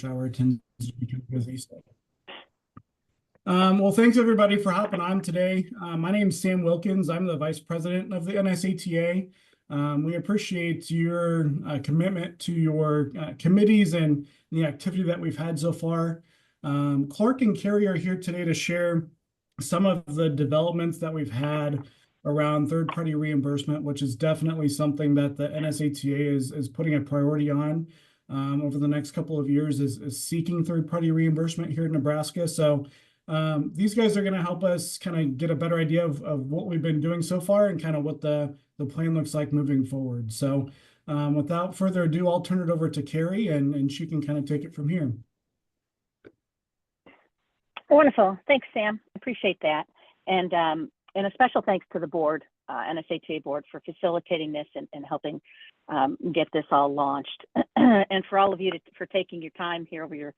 hour tends to become busy. Well, thanks everybody for hopping on today. My name is Sam Wilkins. I'm the Vice President of the NSATA. We appreciate your commitment to your committees and the activity that we've had so far. Clark and Kerry are here today to share some of the developments that we've had around third-party reimbursement, which is definitely something that the NSATA is putting a priority on over the next couple of years is seeking third-party reimbursement here in Nebraska. So these guys are going to help us kind of get a better idea of what we've been doing so far and kind of what the plan looks like moving forward. So without further ado, I'll turn it over to Kerry and she can kind of take it from here. Wonderful. Thanks, Sam. Appreciate that. And a special thanks to the board, NSATA board, for facilitating this and helping get this all launched. And for all of you for taking your time here over your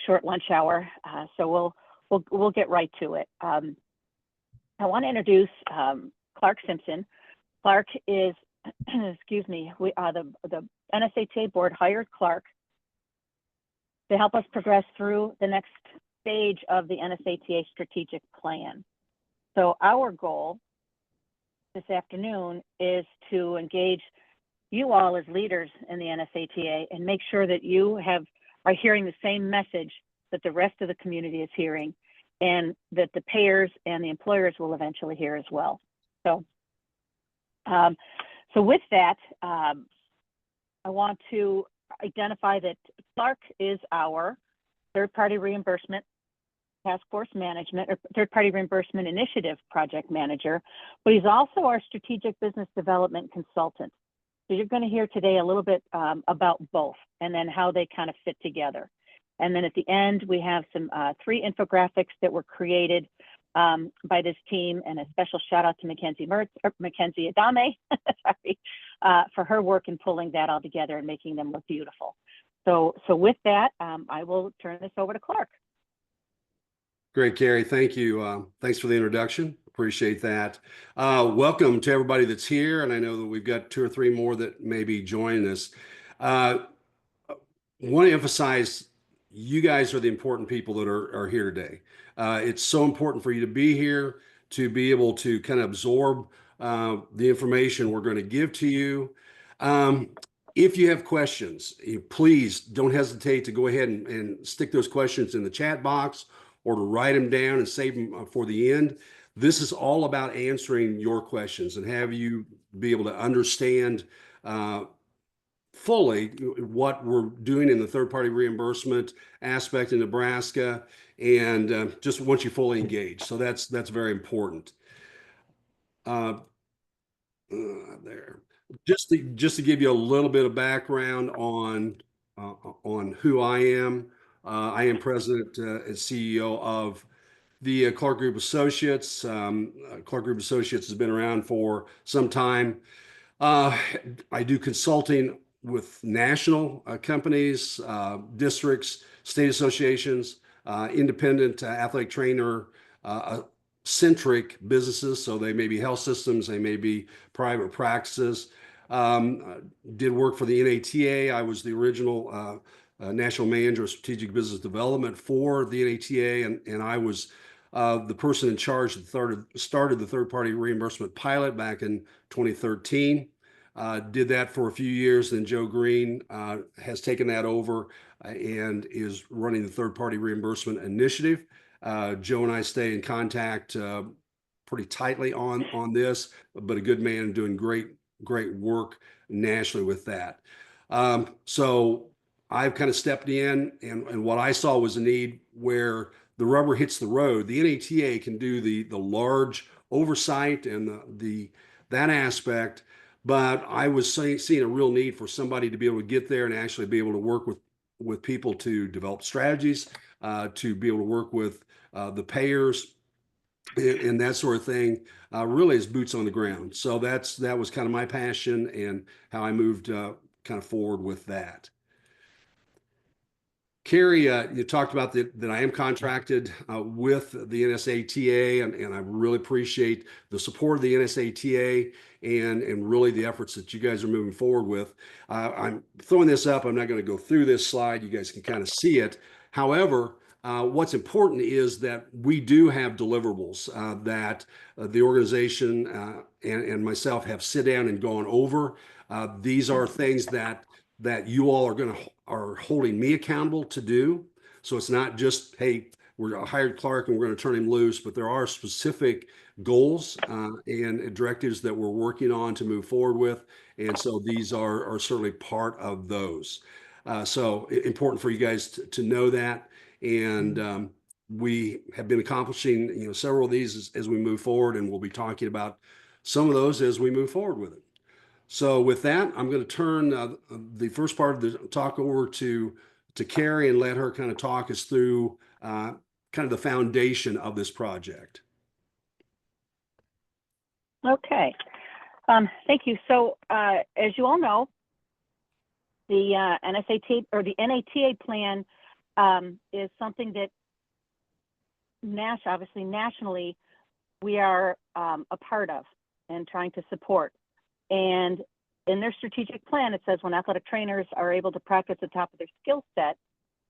short lunch hour. So we'll get right to it. I want to introduce Clark Simpson. Clark is, excuse me, the NSATA board hired Clark to help us progress through the next stage of the NSATA strategic plan. So our goal this afternoon is to engage you all as leaders in the NSATA and make sure that you are hearing the same message that the rest of the community is hearing and that the payers and the employers will eventually hear as well. So, with that, I want to identify that Clark is our third-party reimbursement task force management or third-party reimbursement initiative project manager, but he's also our strategic business development consultant. So you're going to hear today a little bit about both and then how they kind of fit together. And then at the end, we have some 3 infographics that were created by this team, and a special shout out to Mackenzie Adame sorry, for her work in pulling that all together and making them look beautiful. So with that, I will turn this over to Clark. Great, Kerry. Thank you. Thanks for the introduction. Appreciate that. Welcome to everybody that's here. And I know that we've got 2 or 3 more that may be joining us. I want to emphasize you guys are the important people that are here today. It's so important for you to be here, to be able to kind of absorb the information we're going to give to you. If you have questions, please don't hesitate to go ahead and stick those questions in the chat box or to write them down and save them for the end. This is all about answering your questions and have you be able to understand fully what we're doing in the third-party reimbursement aspect in Nebraska, and just once you fully engage. So that's very important. There. Just to give you a little bit of background on who I am. I am president and CEO of the Clark Group Associates. Clark Group Associates has been around for some time. I do consulting with national companies, districts, state associations, independent athletic trainer centric businesses. So they may be health systems, they may be private practices. Did work for the NATA. I was the original national manager of strategic business development for the NATA, and I was the person in charge that started the third-party reimbursement pilot back in 2013. Did that for a few years. Then Joe Green has taken that over and is running the third-party reimbursement initiative. Joe and I stay in contact pretty tightly on this, but a good man doing great work nationally with that. So I've kind of stepped in, and what I saw was a need where the rubber hits the road. The NATA can do the large oversight and that aspect, but I was seeing a real need for somebody to be able to get there and actually be able to work with people to develop strategies, to be able to work with the payers and that sort of thing, really as boots on the ground. So that was kind of my passion and how I moved kind of forward with that. Kerry, you talked about that I am contracted with the NSATA, and I really appreciate the support of the NSATA and really the efforts that you guys are moving forward with. I'm throwing this up. I'm not going to go through this slide. You guys can kind of see it. However, what's important is that we do have deliverables that the organization and myself have sit down and gone over. These are things that you all are holding me accountable to do. So it's not just, hey, we're hired Clark and we're going to turn him loose, but there are specific goals and directives that we're working on to move forward with. And so these are certainly part of those. So important for you guys to know that. And we have been accomplishing, several of these as we move forward, and we'll be talking about some of those as we move forward with it. So with that, I'm going to turn the first part of the talk over to Kerry and let her kind of talk us through kind of the foundation of this project. Okay, thank you. So as you all know, the NSATA or the NATA plan is something that obviously nationally we are a part of and trying to support. And in their strategic plan, it says when athletic trainers are able to practice at the top of their skill set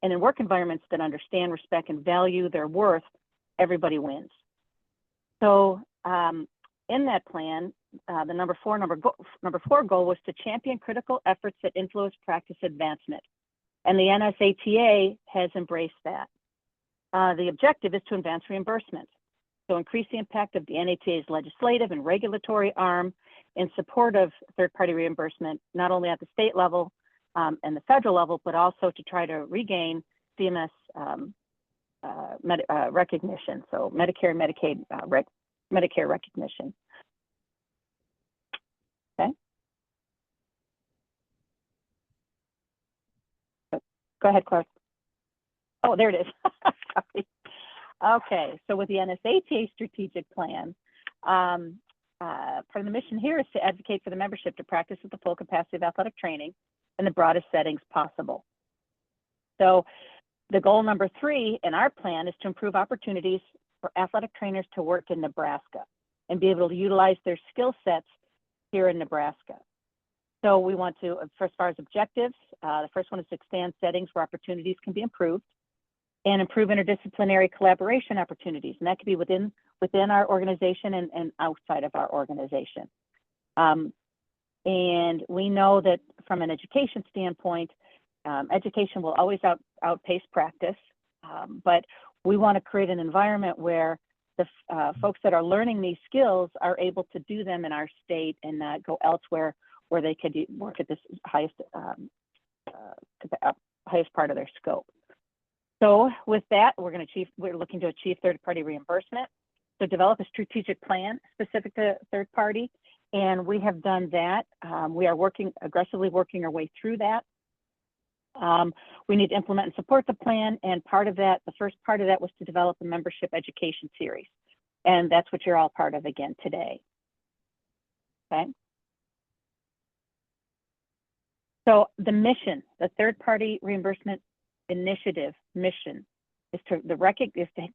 and in work environments that understand, respect, and value their worth, everybody wins. So in that plan, the number four goal was to champion critical efforts that influence practice advancement. And the NSATA has embraced that. The objective is to advance reimbursement. So increase the impact of the NATA's legislative and regulatory arm in support of third-party reimbursement, not only at the state level and the federal level, but also to try to regain CMS recognition, so Medicare and Medicaid Medicare recognition. Okay. Go ahead, Clark. Oh, there it is. Sorry. Okay, so with the NSATA strategic plan, part of the mission here is to advocate for the membership to practice at the full capacity of athletic training in the broadest settings possible. So the goal number 3 in our plan is to improve opportunities for athletic trainers to work in Nebraska and be able to utilize their skill sets here in Nebraska. So we want to, as far as objectives, the first one is to expand settings where opportunities can be improved and improve interdisciplinary collaboration opportunities. And that could be within our organization and outside of our organization. And we know that from an education standpoint, education will always outpace practice, but we want to create an environment where the folks that are learning these skills are able to do them in our state and not go elsewhere where they could work at this highest part of their scope. So with that, we're looking to achieve third-party reimbursement. So develop a strategic plan specific to third party, and we have done that. We are aggressively working our way through that. We need to implement and support the plan, and the first part of that was to develop a membership education series, and that's what you're all part of again today. Okay. So the mission, the third-party reimbursement initiative mission, is to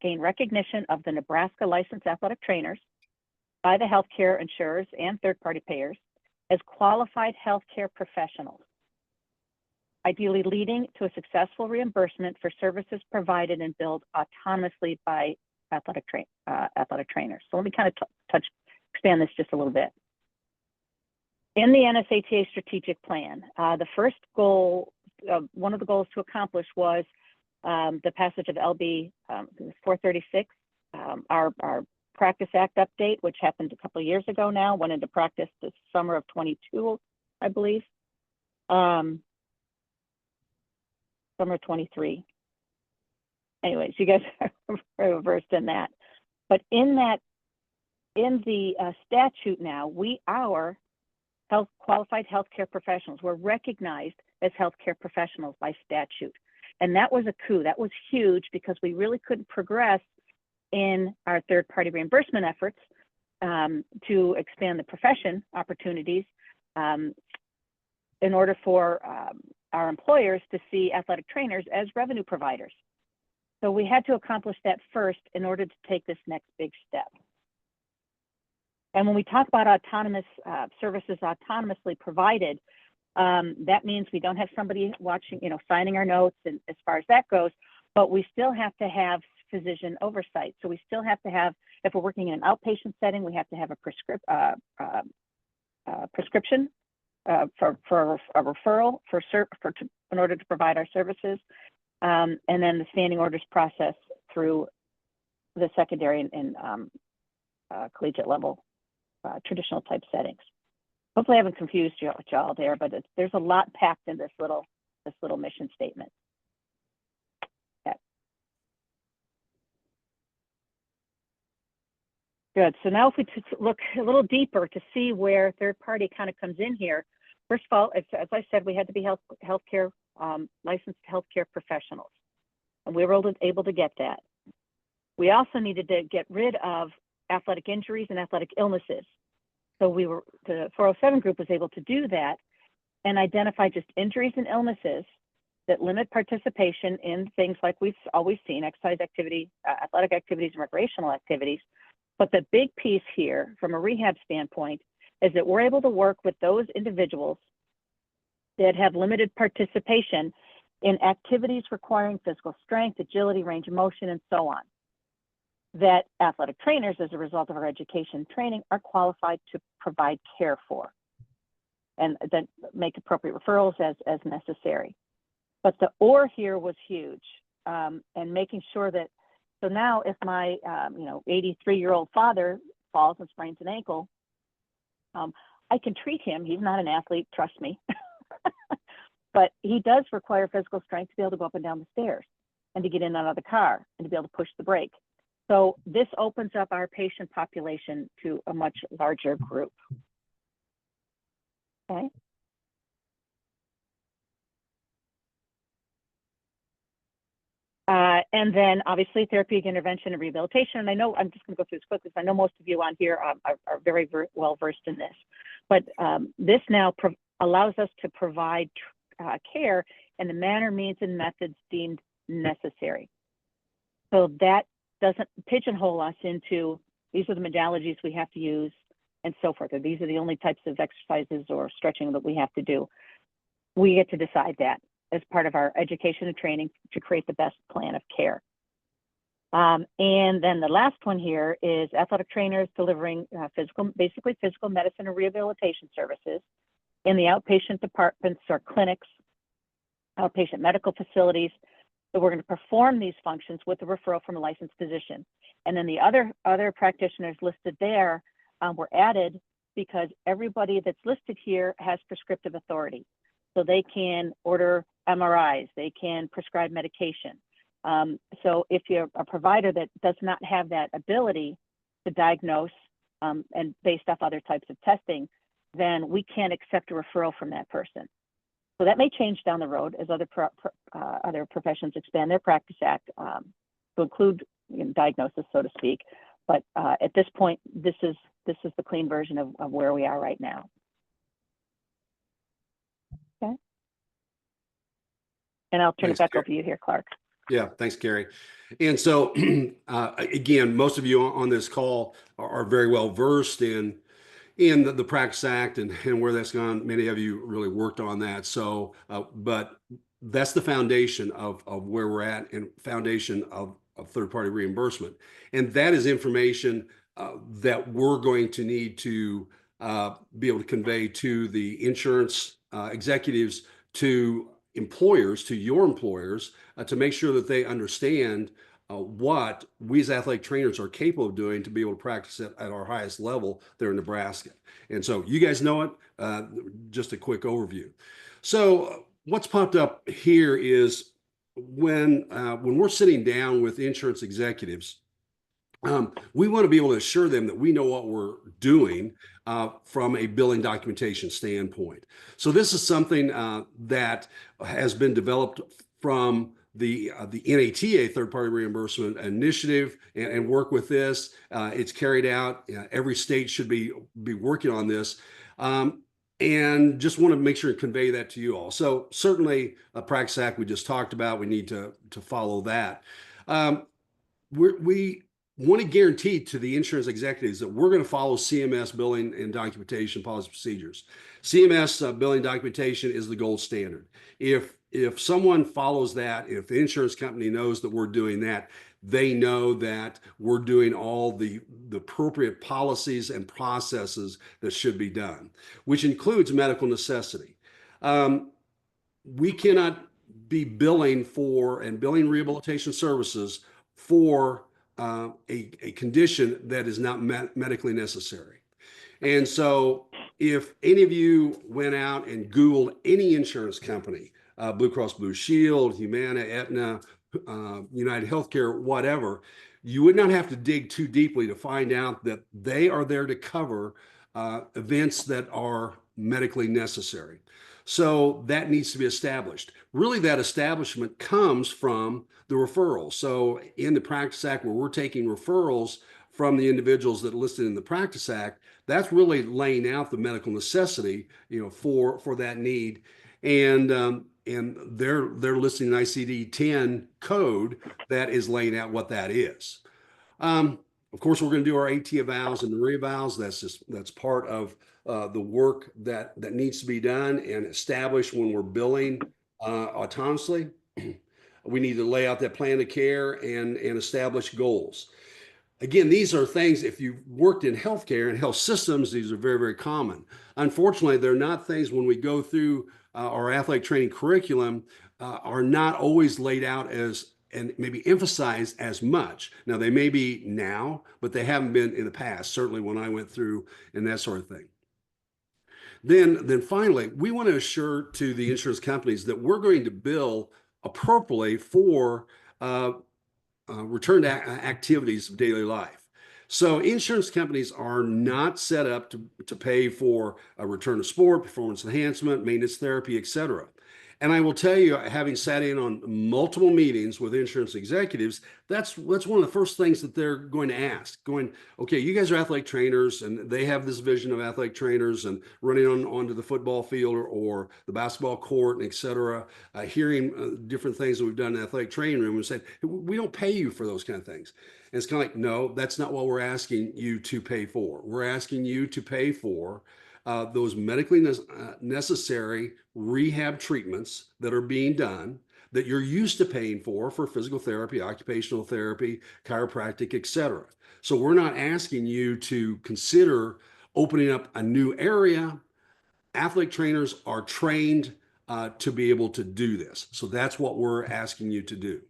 gain recognition of the Nebraska licensed athletic trainers by the healthcare insurers and third-party payers as qualified healthcare professionals, ideally leading to a successful reimbursement for services provided and billed autonomously by athletic trainers. So let me kind of expand this just a little bit. In the NSATA strategic plan, the first goal, one of the goals to accomplish was the passage of LB 436, our Practice Act update, which happened a couple of years ago now, went into practice this summer of 22, I believe. Summer 23. Anyways, you guys are versed in that. But in the statute now, we are qualified healthcare professionals. We're recognized as healthcare professionals by statute. And that was a coup. That was huge because we really couldn't progress in our third-party reimbursement efforts to expand the profession opportunities in order for our employers to see athletic trainers as revenue providers. So we had to accomplish that first in order to take this next big step. And when we talk about autonomous services autonomously provided, that means we don't have somebody watching, signing our notes and as far as that goes, but we still have to have physician oversight. So we still have to have, if we're working in an outpatient setting, we have to have a prescription for a referral in order to provide our services, and then the standing orders process through the secondary and collegiate level traditional type settings. Hopefully I haven't confused y'all there, but there's a lot packed in this little mission statement. Okay. Good. So now if we look a little deeper to see where third party kind of comes in here. First of all, as I said, we had to be healthcare licensed healthcare professionals, and we were able to get that. We also needed to get rid of athletic injuries and athletic illnesses. So the 407 group was able to do that and identify just injuries and illnesses that limit participation in things like we've always seen, exercise activity, athletic activities, and recreational activities. But the big piece here from a rehab standpoint is that we're able to work with those individuals that have limited participation in activities requiring physical strength, agility, range of motion, and so on, that athletic trainers, as a result of our education and training, are qualified to provide care for, and then make appropriate referrals as necessary. But the or here was huge, and making sure that, so now if my 83-year-old father falls and sprains an ankle, I can treat him. He's not an athlete, trust me. But he does require physical strength to be able to go up and down the stairs and to get in and out of the car and to be able to push the brake. So this opens up our patient population to a much larger group. Okay. And then obviously therapeutic intervention and rehabilitation. And I know, I'm just gonna go through this quickly, because I know most of you on here are very well versed in this. But this now allows us to provide care in the manner, means, and methods deemed necessary. So that doesn't pigeonhole us into, these are the modalities we have to use and so forth, or these are the only types of exercises or stretching that we have to do. We get to decide that as part of our education and training to create the best plan of care. And then the last one here is athletic trainers delivering basically physical medicine and rehabilitation services in the outpatient departments or clinics, outpatient medical facilities. So we're going to perform these functions with a referral from a licensed physician. And then the other practitioners listed there were added because everybody that's listed here has prescriptive authority. So they can order MRIs, they can prescribe medication. So if you're a provider that does not have that ability to diagnose and based off other types of testing, then we can't accept a referral from that person. So that may change down the road as other professions expand their practice act to include diagnosis, so to speak. But at this point, this is the clean version of where we are right now. Okay. And I'll turn it back over to you here, Clark. Yeah, thanks, Kerry. And so, again, most of you on this call are very well versed in the Practice Act and where that's gone. Many of you really worked on that. So, but that's the foundation of where we're at and foundation of third-party reimbursement. And that is information that we're going to need to be able to convey to the insurance executives, to employers, to your employers, to make sure that they understand what we as athletic trainers are capable of doing to be able to practice at our highest level there in Nebraska. And so you guys know it, just a quick overview. So what's popped up here is when we're sitting down with insurance executives, we want to be able to assure them that we know what we're doing from a billing documentation standpoint. So this is something that has been developed from the NATA, Third-Party Reimbursement Initiative, and work with this. It's carried out. Every state should be working on this. And and just want to make sure to convey that to you all. So certainly a Practice Act we just talked about, we need to follow that. We want to guarantee to the insurance executives that we're going to follow CMS billing and documentation policy procedures. CMS billing documentation is the gold standard. If someone follows that, if the insurance company knows that we're doing that, they know that we're doing all the appropriate policies and processes that should be done, which includes medical necessity. We cannot be billing for and billing rehabilitation services for a condition that is not medically necessary. And so if any of you went out and Googled any insurance company, Blue Cross Blue Shield, Humana, Aetna, United Healthcare, whatever, you would not have to dig too deeply to find out that they are there to cover events that are medically necessary. So that needs to be established. Really, that establishment comes from the referrals. So in the Practice Act, where we're taking referrals from the individuals that are listed in the Practice Act, that's really laying out the medical necessity, for that need. And they're listing an ICD-10 code that is laying out what that is. Of course, we're going to do our AT evals and the re-evals. That's part of the work that needs to be done and established when we're billing autonomously. We need to lay out that plan of care and establish goals. Again, these are things, if you've worked in healthcare and health systems, these are very, very common. Unfortunately, they're not things when we go through our athletic training curriculum are not always laid out as and maybe emphasized as much. Now, they may be now, but they haven't been in the past, certainly when I went through and that sort of thing. Then finally, we want to assure to the insurance companies that we're going to bill appropriately for return to activities of daily life. So insurance companies are not set up to pay for a return to sport, performance enhancement, maintenance therapy, etc. And I will tell you, having sat in on multiple meetings with insurance executives, that's one of the first things that they're going to ask. Okay, you guys are athletic trainers, and they have this vision of athletic trainers and running onto the football field or the basketball court, and et cetera, hearing different things that we've done in the athletic training room and saying, we don't pay you for those kind of things. And it's kind of like, no, that's not what we're asking you to pay for. We're asking you to pay for those medically necessary rehab treatments that are being done that you're used to paying for physical therapy, occupational therapy, chiropractic, etc. So we're not asking you to consider opening up a new area. Athletic trainers are trained to be able to do this. So that's what we're asking you to do.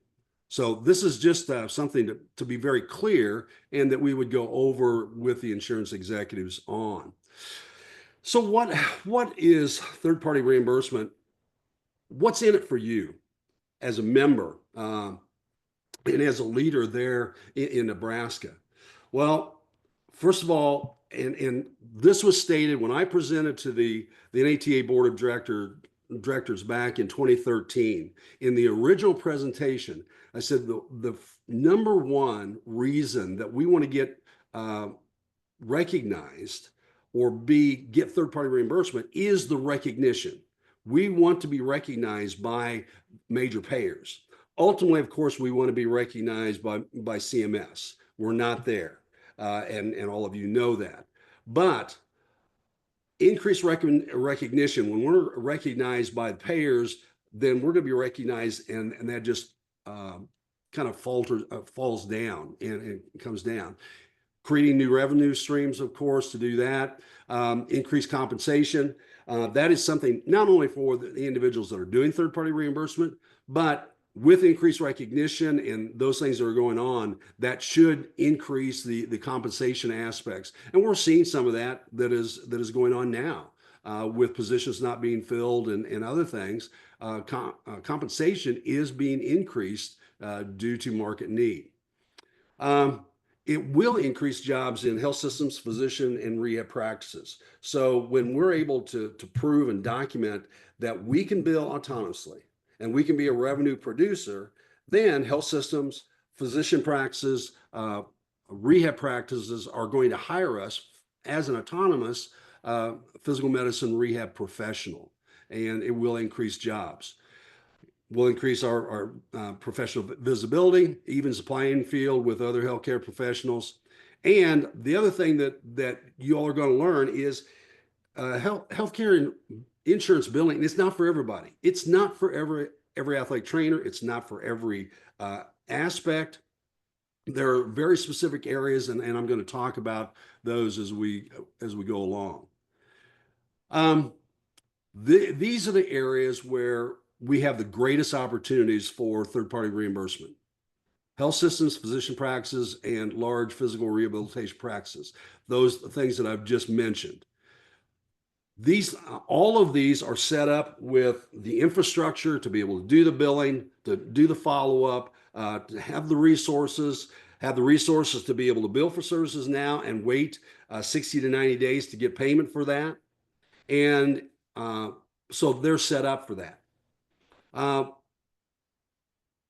So this is just something to be very clear and that we would go over with the insurance executives on. So what is third-party reimbursement? What's in it for you as a member and as a leader there in Nebraska? Well, first of all, and this was stated when I presented to the NATA Board of Directors back in 2013. In the original presentation, I said the number one reason that we want to get recognized or get third-party reimbursement is the recognition. We want to be recognized by major payers. Ultimately, of course, we want to be recognized by CMS. We're not there, and all of you know that. But increased recognition, when we're recognized by the payers, then we're going to be recognized, and that just kind of falls down and comes down. Creating new revenue streams, of course, to do that. Increased compensation. That is something not only for the individuals that are doing third-party reimbursement, but with increased recognition and those things that are going on, that should increase the compensation aspects. And we're seeing some of that is going on now with positions not being filled and other things. Compensation is being increased due to market need. It will increase jobs in health systems, physician, and rehab practices. So when we're able to prove and document that we can bill autonomously and we can be a revenue producer, then health systems, physician practices, rehab practices are going to hire us as an autonomous physical medicine rehab professional, and it will increase jobs. We'll increase our professional visibility, evens the playing field with other healthcare professionals. And the other thing that you all are going to learn is healthcare and insurance billing. It's not for everybody. It's not for every athletic trainer. It's not for every aspect. There are very specific areas, and I'm going to talk about those as we go along. These are the areas where we have the greatest opportunities for third-party reimbursement. Health systems, physician practices, and large physical rehabilitation practices. Those things that I've just mentioned. All of these are set up with the infrastructure to be able to do the billing, to do the follow-up, to have the resources to be able to bill for services now and wait 60 to 90 days to get payment for that. And so they're set up for that.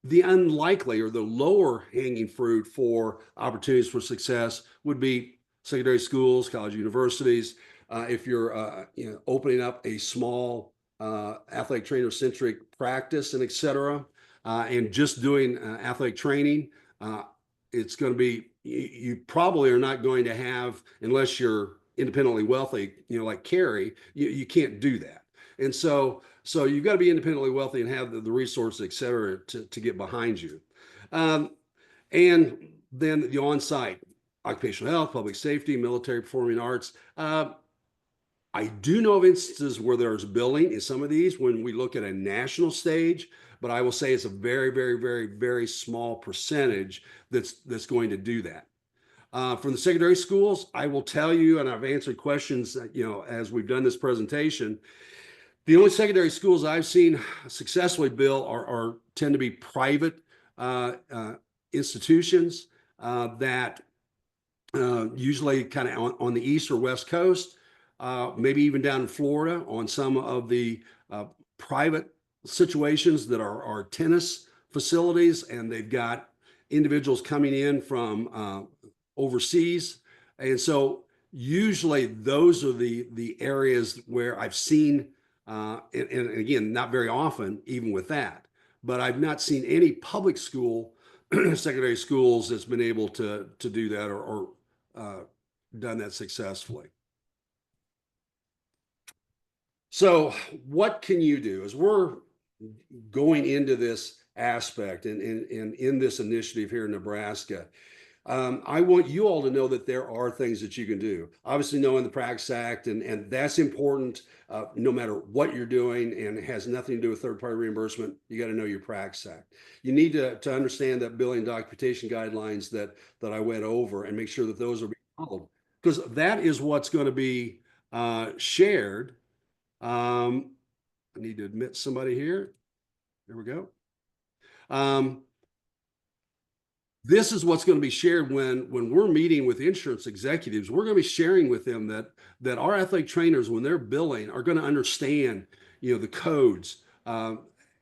The unlikely or the lower hanging fruit for opportunities for success would be secondary schools, college universities. If you're opening up a small athletic trainer centric practice and et cetera, and just doing athletic training, it's going to be, you probably are not going to have, unless you're independently wealthy, like Kerry, you can't do that. And so you've got to be independently wealthy and have the resources, et cetera, to get behind you. And then the on-site, occupational health, public safety, military, performing arts. I do know of instances where there's billing in some of these when we look at a national stage, but I will say it's a very, very, very, very small percentage that's going to do that. From the secondary schools, I will tell you, and I've answered questions, as we've done this presentation, the only secondary schools I've seen successfully bill tend to be private institutions that usually kind of on the East or West Coast, maybe even down in Florida on some of the private situations that are tennis facilities, and they've got individuals coming in from overseas. And so usually those are the areas where I've seen, and again, not very often, even with that, but I've not seen any public school, secondary schools that's been able to do that or done that successfully. So what can you do as we're going into this aspect and in this initiative here in Nebraska? I want you all to know that there are things that you can do. Obviously, knowing the Practice Act, and that's important no matter what you're doing, and it has nothing to do with third-party reimbursement. You got to know your Practice Act. You need to understand that billing documentation guidelines that I went over and make sure that those are being followed, because that is what's going to be shared. I need to admit somebody here. There we go. This is what's going to be shared when we're meeting with insurance executives. We're going to be sharing with them that our athletic trainers, when they're billing, are going to understand, the codes,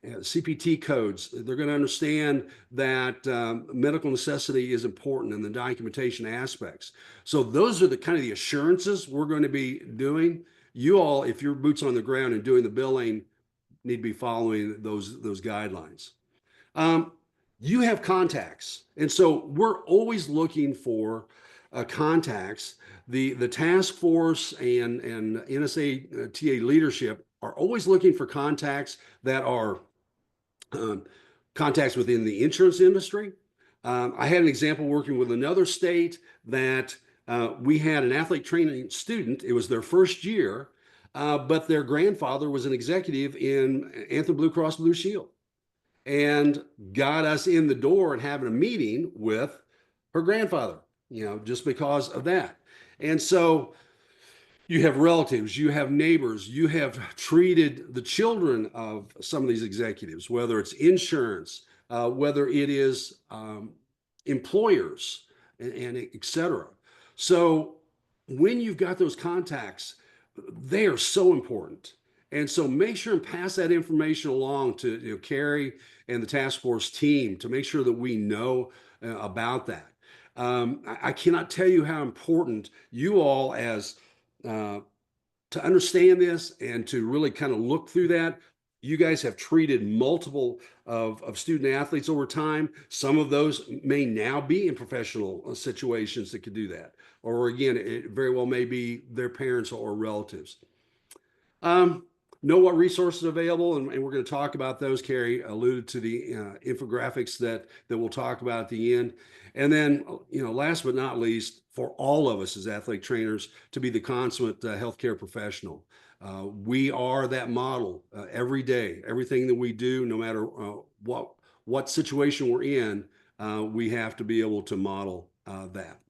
CPT codes. They're going to understand that medical necessity is important in the documentation aspects. So those are the kind of the assurances we're going to be doing. You all, if you're boots on the ground and doing the billing, need to be following those guidelines. You have contacts, and so we're always looking for contacts. The task force and NSATA leadership are always looking for contacts that are contacts within the insurance industry. I had an example working with another state that we had an athlete training student. It was their first year, but their grandfather was an executive in Anthem Blue Cross Blue Shield, and got us in the door and having a meeting with her grandfather, just because of that. And so you have relatives, you have neighbors, you have treated the children of some of these executives, whether it's insurance, whether it is employers, and et cetera. So when you've got those contacts, they are so important. And so make sure and pass that information along to Kerry and the task force team to make sure that we know about that. I cannot tell you how important you all as to understand this and to really kind of look through that, you guys have treated multiple of student athletes over time. Some of those may now be in professional situations that could do that. Or again, it very well may be their parents or relatives. Know what resources are available, and we're going to talk about those. Kerry alluded to the infographics that we'll talk about at the end. And then, last but not least, for all of us as athletic trainers to be the consummate healthcare professional. We are that model every day. Everything that we do, no matter what situation we're in, we have to be able to model that.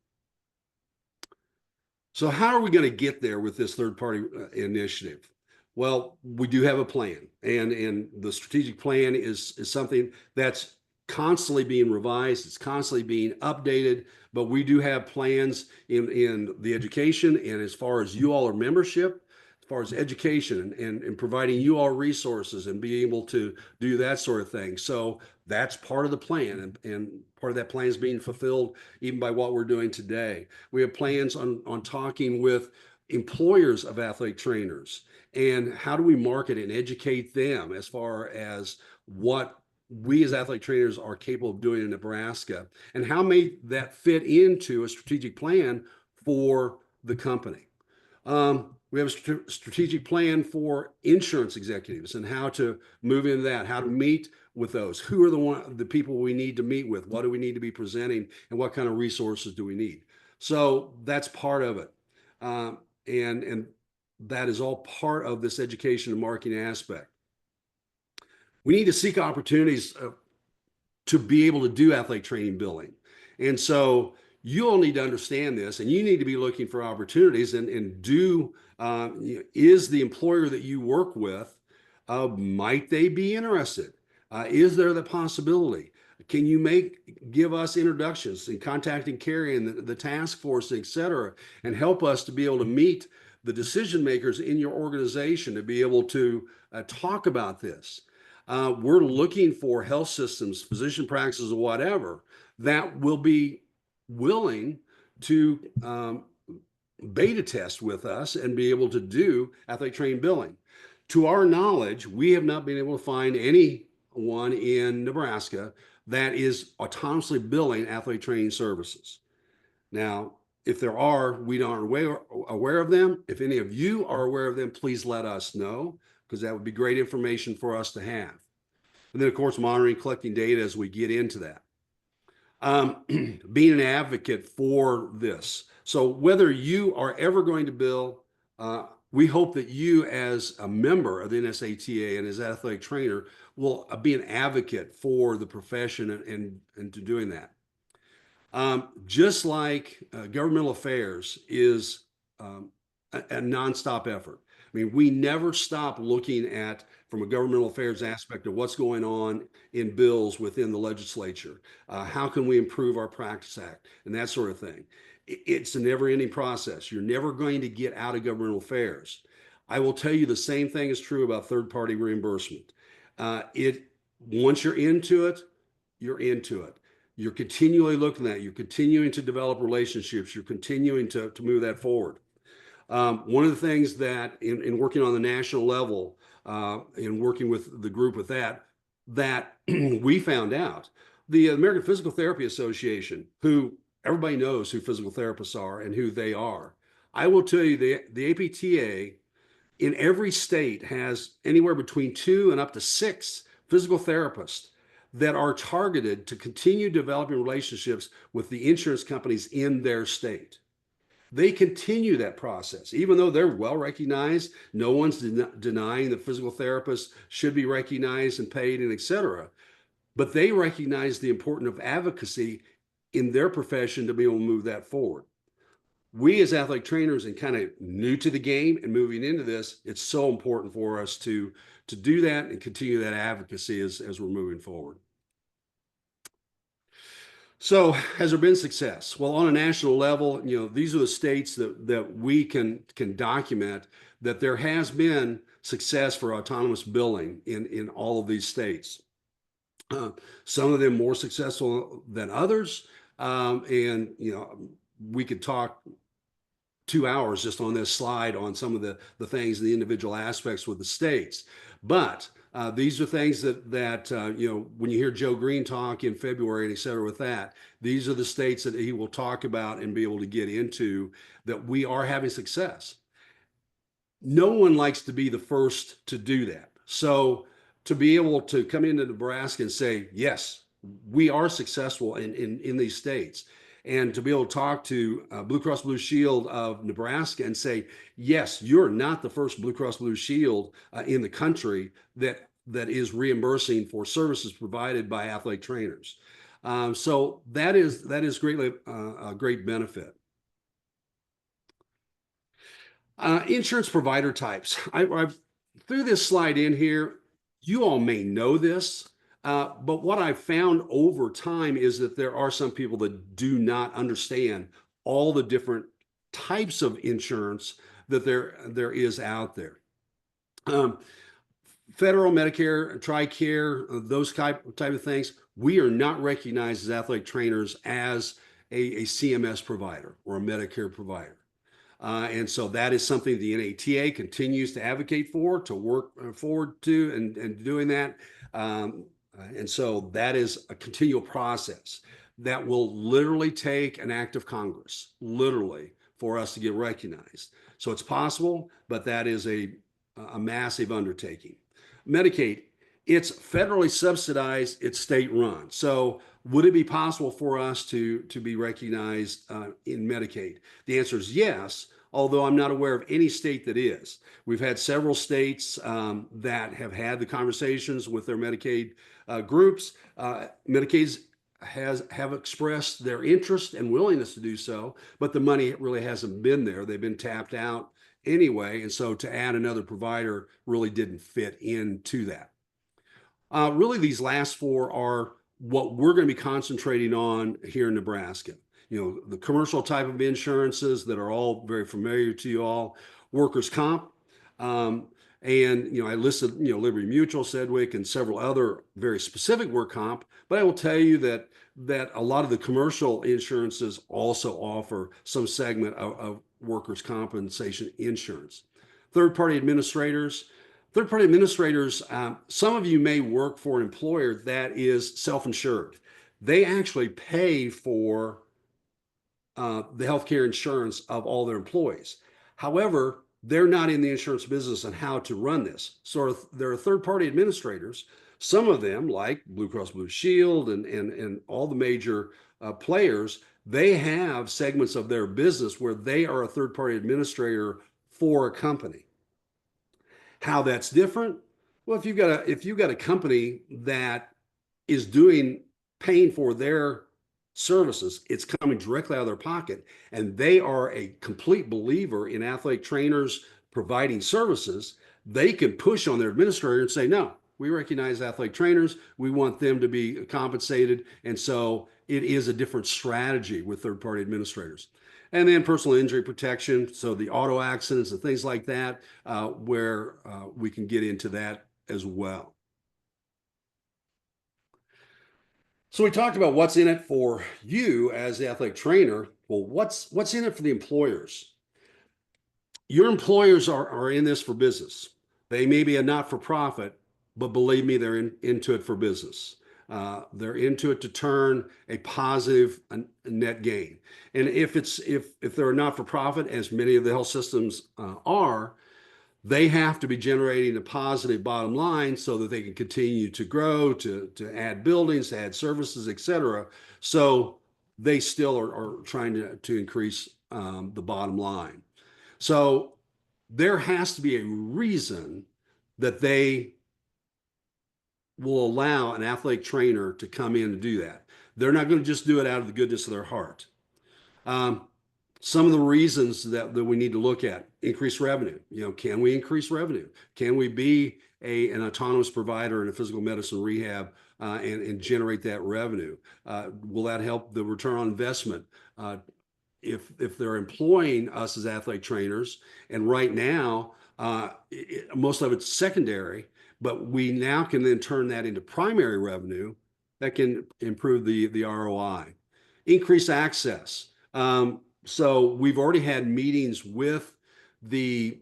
So how are we going to get there with this third-party initiative? Well, we do have a plan, and the strategic plan is something that's constantly being revised. It's constantly being updated, but we do have plans in the education, and as far as you all are membership, as far as education and providing you all resources and being able to do that sort of thing. So that's part of the plan, and part of that plan is being fulfilled even by what we're doing today. We have plans on talking with employers of athletic trainers, and how do we market and educate them as far as what we as athletic trainers are capable of doing in Nebraska, and how may that fit into a strategic plan for the company. We have a strategic plan for insurance executives and how to move into that, how to meet with those. Who are the people we need to meet with? What do we need to be presenting? And what kind of resources do we need? So that's part of it. And that is all part of this education and marketing aspect. We need to seek opportunities to be able to do athletic training billing. And so you all need to understand this, and you need to be looking for opportunities and do, is the employer that you work with, might they be interested? Is there the possibility? Can you give us introductions and contacting Kerry and the task force, et cetera, and help us to be able to meet the decision makers in your organization to be able to talk about this? We're looking for health systems, physician practices, or whatever that will be willing to beta test with us and be able to do athletic training billing. To our knowledge, we have not been able to find anyone in Nebraska that is autonomously billing athletic training services. Now, if there are, we aren't aware of them. If any of you are aware of them, please let us know, because that would be great information for us to have. And then, of course, monitoring, collecting data as we get into that. Being an advocate for this. So whether you are ever going to bill, we hope that you as a member of the NSATA and as an athletic trainer will be an advocate for the profession and to doing that. Just like governmental affairs is a nonstop effort. I mean, we never stop looking at, from a governmental affairs aspect, of what's going on in bills within the legislature. How can we improve our Practice Act and that sort of thing? It's a never-ending process. You're never going to get out of governmental affairs. I will tell you the same thing is true about third-party reimbursement. Once you're into it, you're into it. You're continually looking at it. You're continuing to develop relationships. You're continuing to move that forward. One of the things that in working on the national level, in working with the group with that we found out, the American Physical Therapy Association, who everybody knows who physical therapists are and who they are. I will tell you the APTA in every state has anywhere between 2 and up to 6 physical therapists that are targeted to continue developing relationships with the insurance companies in their state. They continue that process, even though they're well recognized. No one's denying that physical therapists should be recognized and paid and et cetera. But they recognize the importance of advocacy in their profession to be able to move that forward. We as athletic trainers and kind of new to the game and moving into this, it's so important for us to do that and continue that advocacy as we're moving forward. So has there been success? Well, on a national level, these are the states that we can document that there has been success for autonomous billing in all of these states. Some of them more successful than others. And we could talk 2 hours just on this slide on some of the things, the individual aspects with the states. But these are things that you know, when you hear Joe Green talk in February and et cetera with that, these are the states that he will talk about and be able to get into that we are having success. No one likes to be the first to do that. So to be able to come into Nebraska and say, yes, we are successful in these states, and to be able to talk to Blue Cross Blue Shield of Nebraska and say, yes, you're not the first Blue Cross Blue Shield in the country that is reimbursing for services provided by athletic trainers. So that is greatly a great benefit. Insurance provider types. I threw this slide in here. You all may know this, but what I've found over time is that there are some people that do not understand all the different types of insurance that there is out there. Federal, Medicare, TRICARE, those type of things, we are not recognized as athletic trainers as a CMS provider or a Medicare provider. And so that is something the NATA continues to advocate for, to work forward to, and doing that. And so that is a continual process that will literally take an act of Congress, literally, for us to get recognized. So it's possible, but that is a massive undertaking. Medicaid, it's federally subsidized, it's state run. So would it be possible for us to be recognized in Medicaid? The answer is yes, although I'm not aware of any state that is. We've had several states that have had the conversations with their Medicaid groups. Medicaid have expressed their interest and willingness to do so, but the money really hasn't been there. They've been tapped out anyway, and so to add another provider really didn't fit into that. Really, these last four are what we're going to be concentrating on here in Nebraska. You know, the commercial type of insurances that are all very familiar to you all, workers' comp, and, you know, I listed, you know, Liberty Mutual, Sedgwick, and several other very specific work comp, but I will tell you that a lot of the commercial insurances also offer some segment of workers' compensation insurance. Third-party administrators, some of you may work for an employer that is self-insured. They actually pay for the healthcare insurance of all their employees. However, they're not in the insurance business on how to run this. So there are third-party administrators. Some of them, like Blue Cross Blue Shield and all the major players, they have segments of their business where they are a third-party administrator for a company. How that's different? Well, if you've got a company that is paying for their services, it's coming directly out of their pocket, and they are a complete believer in athletic trainers providing services, they can push on their administrator and say, no, we recognize athletic trainers, we want them to be compensated. And so it is a different strategy with third-party administrators. And then personal injury protection, so the auto accidents and things like that, where we can get into that as well. So we talked about what's in it for you as the athletic trainer. Well, what's in it for the employers? Your employers are in this for business. They may be a not-for-profit, but believe me, they're into it for business. They're into it to turn a positive net gain. And if they're a not-for-profit, as many of the health systems are, they have to be generating a positive bottom line so that they can continue to grow, to add buildings, to add services, et cetera. So they still are trying to increase the bottom line. So there has to be a reason that they will allow an athletic trainer to come in and do that. They're not going to just do it out of the goodness of their heart. Some of the reasons that we need to look at: increase revenue. You know, can we increase revenue? Can we be an autonomous provider in a physical medicine rehab and generate that revenue? Will that help the return on investment? If they're employing us as athletic trainers, and right now most of it's secondary, but we now can then turn that into primary revenue that can improve the ROI. Increase access. So we've already had meetings with the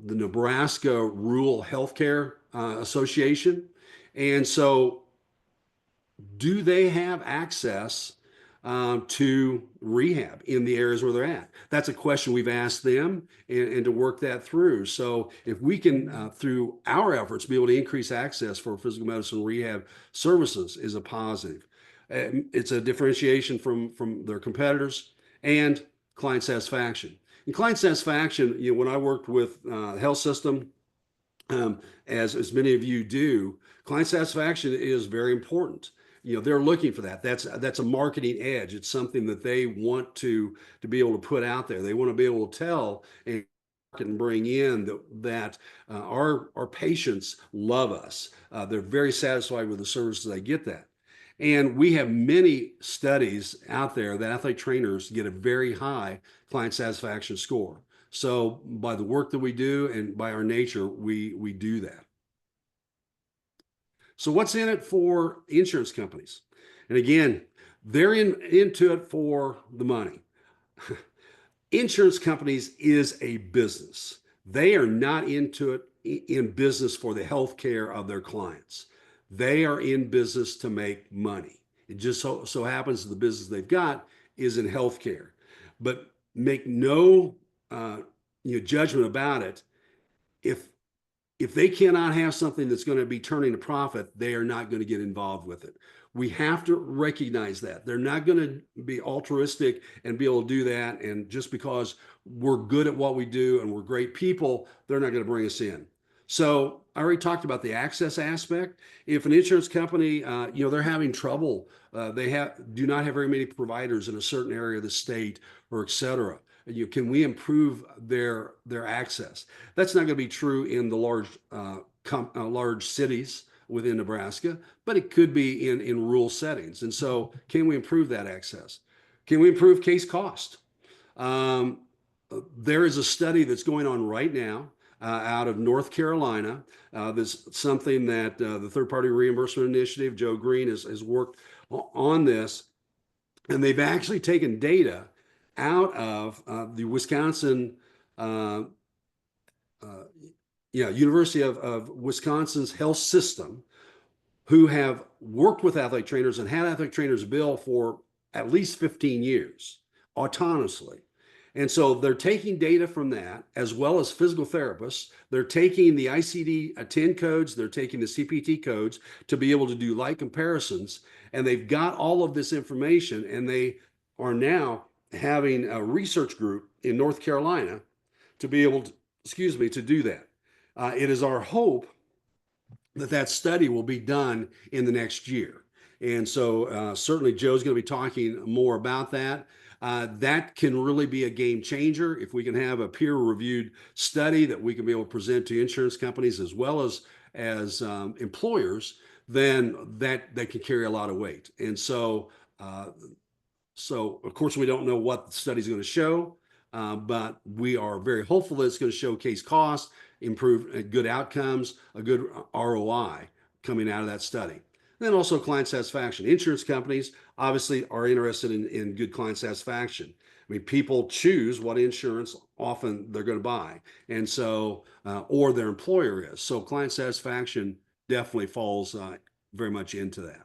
Nebraska Rural Healthcare Association. And so do they have access to rehab in the areas where they're at? That's a question we've asked them, and to work that through. So if we can, through our efforts, be able to increase access for physical medicine rehab services is a positive. It's a differentiation from their competitors and client satisfaction. And client satisfaction, when I worked with the health system, as many of you do, client satisfaction is very important. They're looking for that. That's a marketing edge. It's something that they want to be able to put out there. They want to be able to tell and bring in that our patients love us. They're very satisfied with the services they get. That. And we have many studies out there that athletic trainers get a very high client satisfaction score. So by the work that we do and by our nature, we do that. So what's in it for insurance companies? And again, they're into it for the money. Insurance companies is a business. They are not into it in business for the health care of their clients. They are in business to make money. It just so happens the business they've got is in healthcare. But make no judgment about it. If they cannot have something that's going to be turning a profit, they are not going to get involved with it. We have to recognize that. They're not going to be altruistic and be able to do that. And just because we're good at what we do and we're great people, they're not going to bring us in. So I already talked about the access aspect. If an insurance company, they're having trouble, they do not have very many providers in a certain area of the state, or et cetera. Can we improve their access? That's not going to be true in the large cities within Nebraska, but it could be in rural settings. And so, can we improve that access? Can we improve case cost? There is a study that's going on right now out of North Carolina. That's something that the Third-Party Reimbursement Initiative, Joe Green, has worked on this, and they've actually taken data out of the Wisconsin, University of Wisconsin's health system, who have worked with athletic trainers and had athletic trainers bill for at least 15 years autonomously. And so they're taking data from that, as well as physical therapists. They're taking the ICD-10 codes, they're taking the CPT codes to be able to do like comparisons. And they've got all of this information, and they are now having a research group in North Carolina to be able to do that. It is our hope that study will be done in the next year. And so certainly Joe's going to be talking more about that. That can really be a game changer if we can have a peer-reviewed study that we can be able to present to insurance companies as well as employers. Then that can carry a lot of weight. And so of course we don't know what the study is going to show, but we are very hopeful that it's going to showcase cost, improve good outcomes, a good ROI coming out of that study. Then also client satisfaction. Insurance companies obviously are interested in good client satisfaction. I mean, people choose what insurance often they're going to buy, and so or their employer is. So client satisfaction definitely falls very much into that.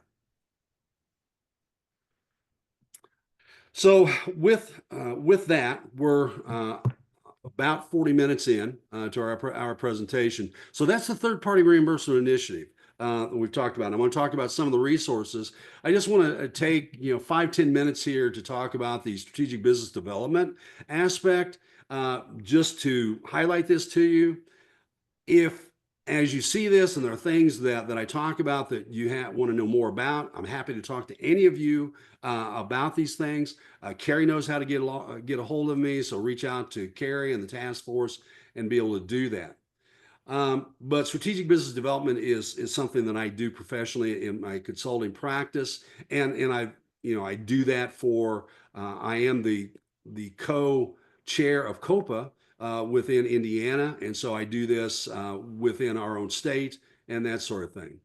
So with that, we're about 40 minutes in to our presentation. So that's the Third-Party Reimbursement Initiative that we've talked about. I'm going to talk about some of the resources. I just want to take 5-10 minutes here to talk about the strategic business development aspect, just to highlight this to you. If as you see this and there are things that I talk about that you want to know more about, I'm happy to talk to any of you about these things. Kerry knows how to get a hold of me, so reach out to Kerry and the task force and be able to do that. But strategic business development is something that I do professionally in my consulting practice, and I do that for I am the co-chair of COPA within Indiana, and so I do this within our own state and that sort of thing.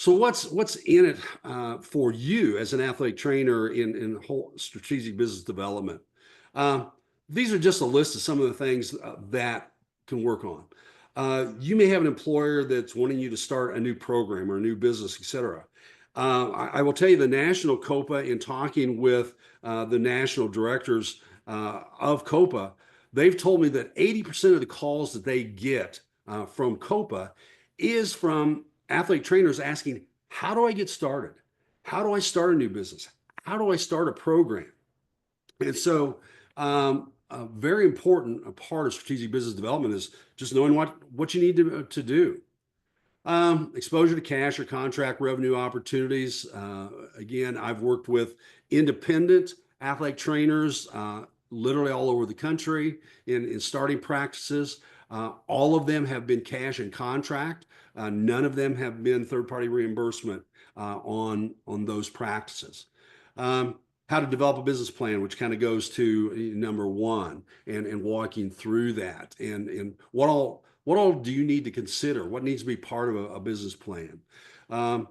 So what's in it for you as an athletic trainer in whole strategic business development? These are just a list of some of the things that can work on. You may have an employer that's wanting you to start a new program or a new business, et cetera. I will tell you the national COPA, in talking with the national directors of COPA, they've told me that 80% of the calls that they get from COPA is from athletic trainers asking, how do I get started? How do I start a new business? How do I start a program? And so a very important part of strategic business development is just knowing what you need to do. Exposure to cash or contract revenue opportunities. Again, I've worked with independent athletic trainers literally all over the country in starting practices. All of them have been cash and contract. None of them have been third-party reimbursement on those practices. How to develop a business plan, which kind of goes to number one, and walking through that, and what all do you need to consider? What needs to be part of a business plan? How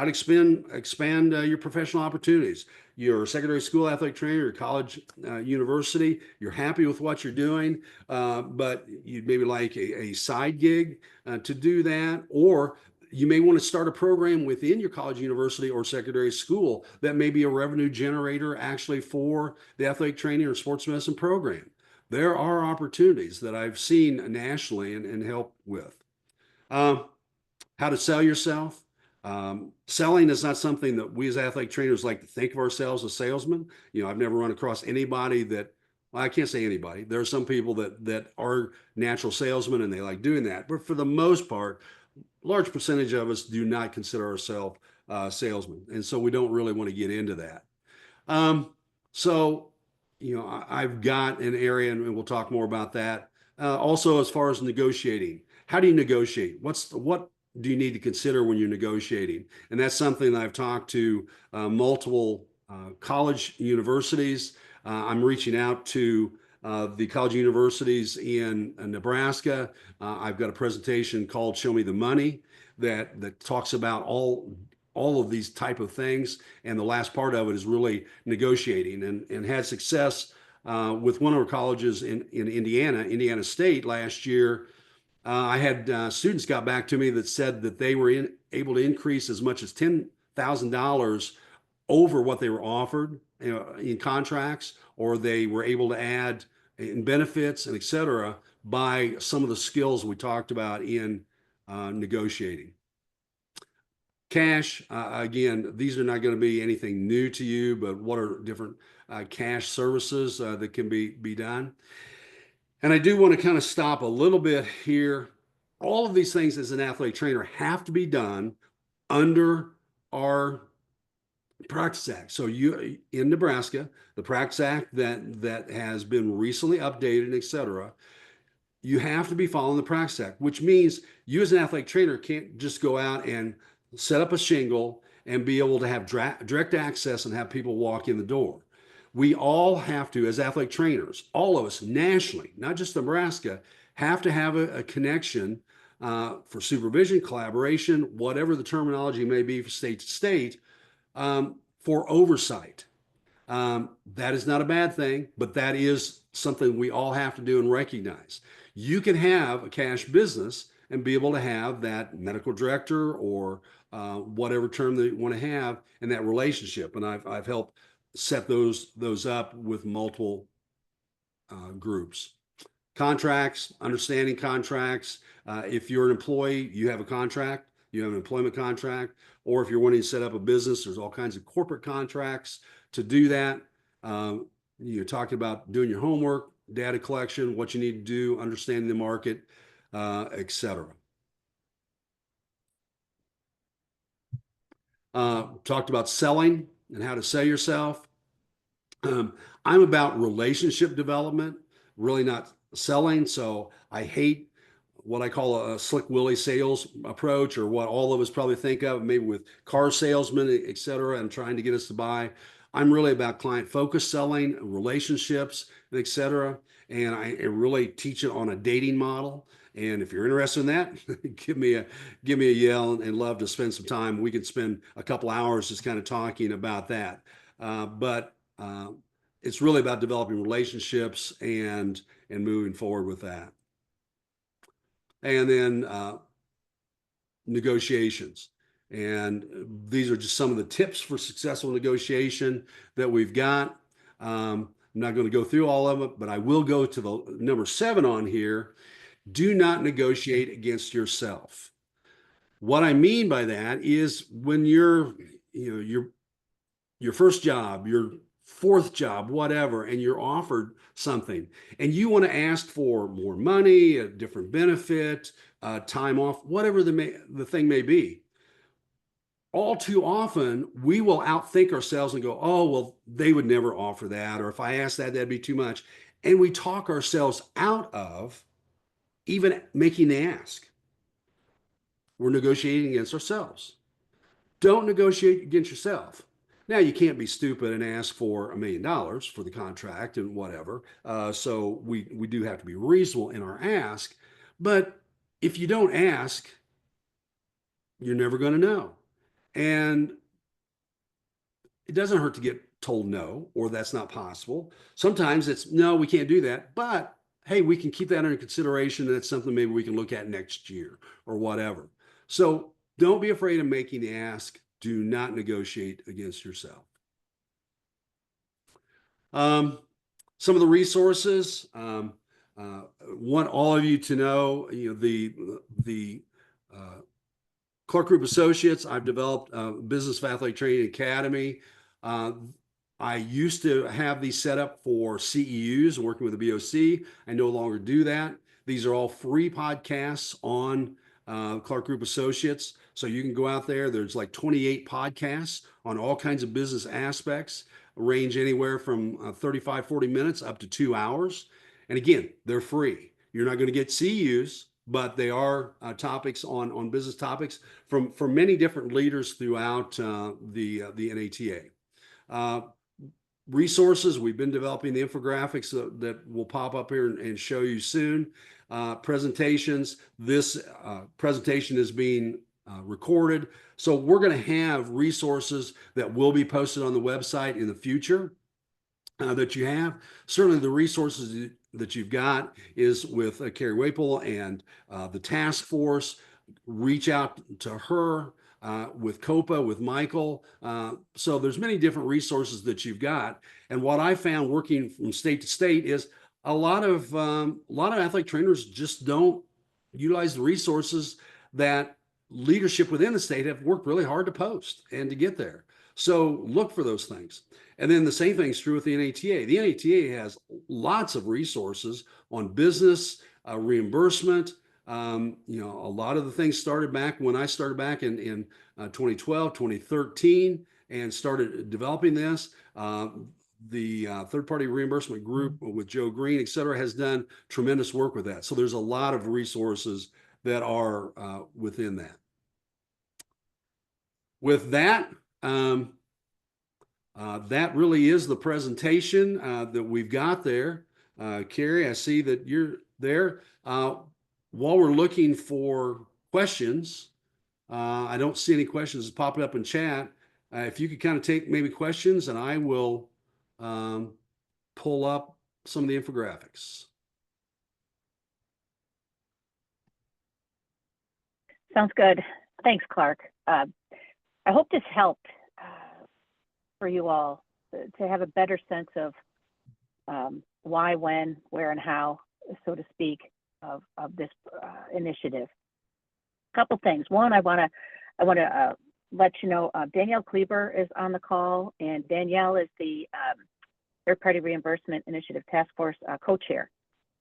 to expand your professional opportunities. You're a secondary school athletic trainer, your college, university, you're happy with what you're doing, but you'd maybe like a side gig to do that, or you may want to start a program within your college, university, or secondary school that may be a revenue generator actually for the athletic training or sports medicine program. There are opportunities that I've seen nationally and help with. How to sell yourself. Selling is not something that we as athletic trainers like to think of ourselves as salesmen. I've never run across anybody that, well, I can't say anybody. There are some people that are natural salesmen and they like doing that. But for the most part, large percentage of us do not consider ourselves salesmen. And so we don't really want to get into that. I've got an area, and we'll talk more about that. Also, as far as negotiating, how do you negotiate? What do you need to consider when you're negotiating? And that's something that I've talked to multiple college universities. I'm reaching out to the college universities in Nebraska. I've got a presentation called "Show Me the Money" that talks about all of these type of things, and the last part of it is really negotiating, and had success with one of our colleges in Indiana State last year. I had students got back to me that said that they were able to increase as much as $10,000 over what they were offered in contracts, or they were able to add in benefits and et cetera by some of the skills we talked about in negotiating. Cash, again, these are not going to be anything new to you, but what are different cash services that can be done? And I do want to kind of stop a little bit here. All of these things as an athletic trainer have to be done under our Practice Act. So you in Nebraska, the Practice Act that has been recently updated, et cetera, you have to be following the Practice Act, which means you as an athletic trainer can't just go out and set up a shingle and be able to have direct access and have people walk in the door. We all have to, as athletic trainers, all of us nationally, not just Nebraska, have to have a connection for supervision, collaboration, whatever the terminology may be for state to state, for oversight. That is not a bad thing, but that is something we all have to do and recognize. You can have a cash business and be able to have that medical director or whatever term they want to have in that relationship. And I've helped set those up with multiple groups. Contracts, understanding contracts. If you're an employee, you have a contract, you have an employment contract, or if you're wanting to set up a business, there's all kinds of corporate contracts to do that. You're talking about doing your homework, data collection, what you need to do, understanding the market, etc. Talked about selling and how to sell yourself. I'm about relationship development, really not selling. So I hate what I call a slick Willie sales approach, or what all of us probably think of maybe with car salesmen, et cetera, and trying to get us to buy. I'm really about client-focused selling, relationships, et cetera. And I really teach it on a dating model. And if you're interested in that, give me a yell, and love to spend some time. We could spend a couple hours just kind of talking about that. But it's really about developing relationships and moving forward with that. And then negotiations. And these are just some of the tips for successful negotiation that we've got. I'm not going to go through all of it, but I will go to the number 7 on here. Do not negotiate against yourself. What I mean by that is when you're, your first job, your 4th job, whatever, and you're offered something and you want to ask for more money, a different benefit, time off, whatever the thing may be. All too often, we will outthink ourselves and go, oh, well, they would never offer that. Or if I asked that, that'd be too much. And we talk ourselves out of even making the ask. We're negotiating against ourselves. Don't negotiate against yourself. Now, you can't be stupid and ask for $1 million for the contract and whatever. So we do have to be reasonable in our ask. But if you don't ask, you're never going to know. And it doesn't hurt to get told no, or that's not possible. Sometimes it's no, we can't do that. But hey, we can keep that under consideration. And that's something maybe we can look at next year or whatever. So don't be afraid of making the ask. Do not negotiate against yourself. Some of the resources, want all of you to know, the Clark Group Associates, I've developed a Business of Athletic Training Academy. I used to have these set up for CEUs, working with the BOC. I no longer do that. These are all free podcasts on Clark Group Associates. So you can go out there. There's like 28 podcasts on all kinds of business aspects, range anywhere from 35, 40 minutes up to 2 hours. And again, they're free. You're not going to get CEUs, but they are topics on business topics from many different leaders throughout the NATA. Resources, we've been developing the infographics that will pop up here and show you soon. Presentations, this presentation is being recorded. So we're going to have resources that will be posted on the website in the future that you have. Certainly the resources that you've got is with Kerry Waple and the task force. Reach out to her with COPA, with Michael. So there's many different resources that you've got. And what I found working from state to state is a lot of athletic trainers just don't utilize the resources that leadership within the state have worked really hard to post and to get there. So look for those things. And then the same thing is true with the NATA. The NATA has lots of resources on business, reimbursement. A lot of the things started back when I started back in 2012, 2013, and started developing this. The third-party reimbursement group with Joe Green, et cetera, has done tremendous work with that. So there's a lot of resources that are within that. With that, that really is the presentation that we've got there. Kerry, I see that you're there. While we're looking for questions, I don't see any questions popping up in chat. If you could kind of take maybe questions, and I will pull up some of the infographics. Sounds good. Thanks, Clark. I hope this helped for you all to have a better sense of why, when, where, and how, so to speak, of this initiative. A couple things. One, I want to let you know Danielle Kleber is on the call, and Danielle is the Third Party Reimbursement Initiative Task Force co-chair.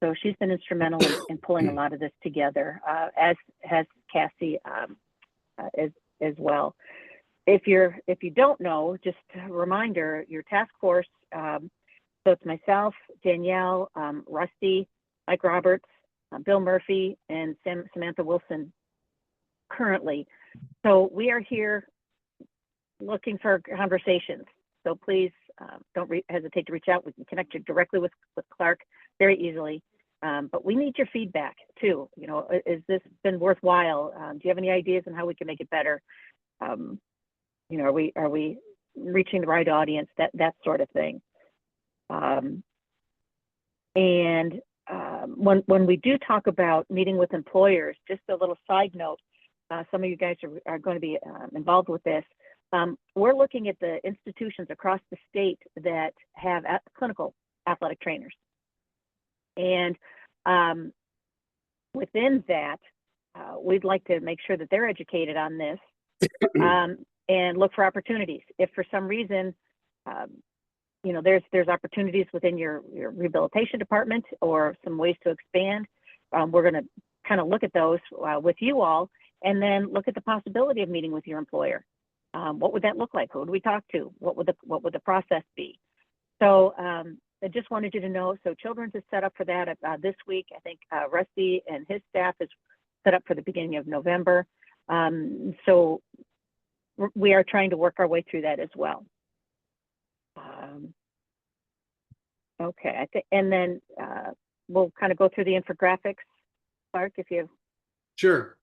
So she's been instrumental in pulling a lot of this together, as has Cassie as well. If you don't know, just a reminder, your task force, so it's myself, Danielle, Rusty, Mike Roberts, Bill Murphy, and Samantha Wilson currently. So we are here looking for conversations. So please don't hesitate to reach out. We can connect you directly with Clark very easily. But we need your feedback too. You know, is this been worthwhile? Do you have any ideas on how we can make it better? You know, are we reaching the right audience? That sort of thing. When we do talk about meeting with employers, just a little side note, some of you guys are going to be involved with this. We're looking at the institutions across the state that have clinical athletic trainers. And within that, we'd like to make sure that they're educated on this and look for opportunities. If for some reason, you know, there's opportunities within your rehabilitation department or some ways to expand, we're going to kind of look at those with you all, and then look at the possibility of meeting with your employer. What would that look like? Who would we talk to? What would the process be? So I just wanted you to know, so Children's is set up for that this week. I think Rusty and his staff is set up for the beginning of November. So we are trying to work our way through that as well. Okay, I think, and then we'll kind of go through the infographics. Clark, if you have. Sure.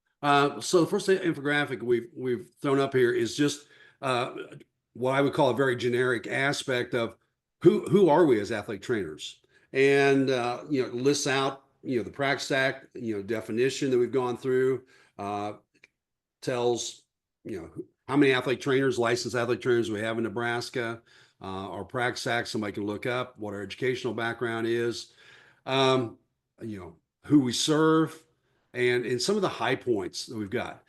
So the first infographic we've thrown up here is just what I would call a very generic aspect of who are we as athletic trainers, and you know, lists out, you know, the Practice Act, you know, definition that we've gone through, tells, you know, how many athletic trainers, licensed athletic trainers we have in Nebraska. Our Practice Act, somebody can look up what our educational background is, you know, who we serve, and some of the high points that we've got.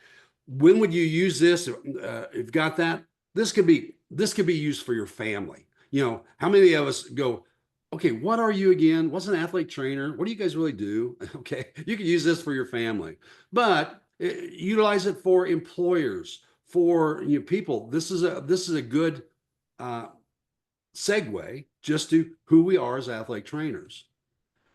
When would you use this? If you've got that, this could be used for your family. You know, how many of us go, okay, what are you again? What's an athletic trainer? What do you guys really do? Okay, you can use this for your family, but utilize it for employers, for, you know, people. This is a good segue just to who we are as athletic trainers.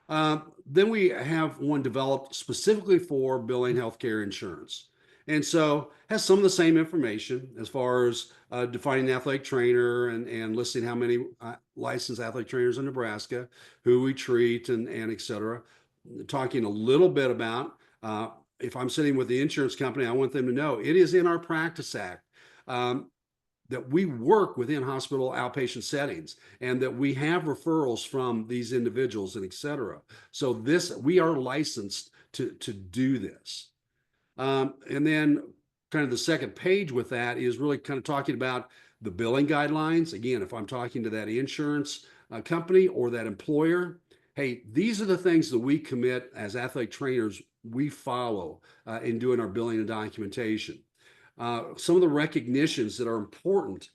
Then we have one developed specifically for billing healthcare insurance. And so has some of the same information as far as defining the athletic trainer and listing how many licensed athletic trainers in Nebraska, who we treat, and et cetera. Talking a little bit about if I'm sitting with the insurance company, I want them to know it is in our Practice Act that we work within hospital outpatient settings, and that we have referrals from these individuals, and et cetera. So we are licensed to do this. And then kind of the second page with that is really kind of talking about the billing guidelines. Again, if I'm talking to that insurance company or that employer, hey, these are the things that we commit as athletic trainers we follow in doing our billing and documentation. Some of the recognitions that are important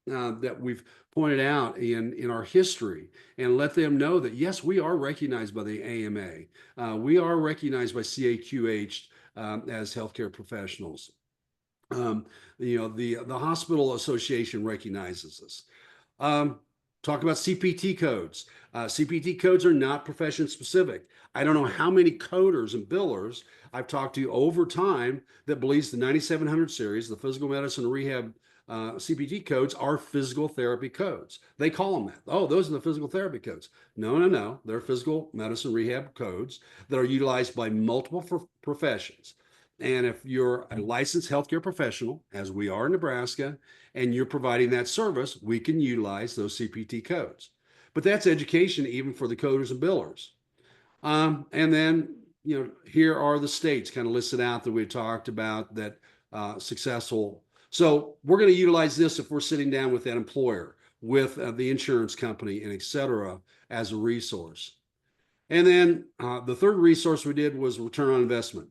that we've pointed out in our history, and let them know that, yes, we are recognized by the AMA. We are recognized by CAQH as healthcare professionals. You know, the Hospital Association recognizes us. Talk about CPT codes. CPT codes are not profession specific. I don't know how many coders and billers I've talked to over time that believes the 9700 series, the physical medicine and rehab CPT codes, are physical therapy codes. They call them that. Oh, those are the physical therapy codes. No. They're physical medicine rehab codes that are utilized by multiple professions. And if you're a licensed healthcare professional, as we are in Nebraska, and you're providing that service, we can utilize those CPT codes. But that's education even for the coders and billers. And then, you know, here are the states kind of listed out that we talked about that successful. So we're going to utilize this if we're sitting down with that employer, with the insurance company, and et cetera, as a resource. And then the third resource we did was return on investment.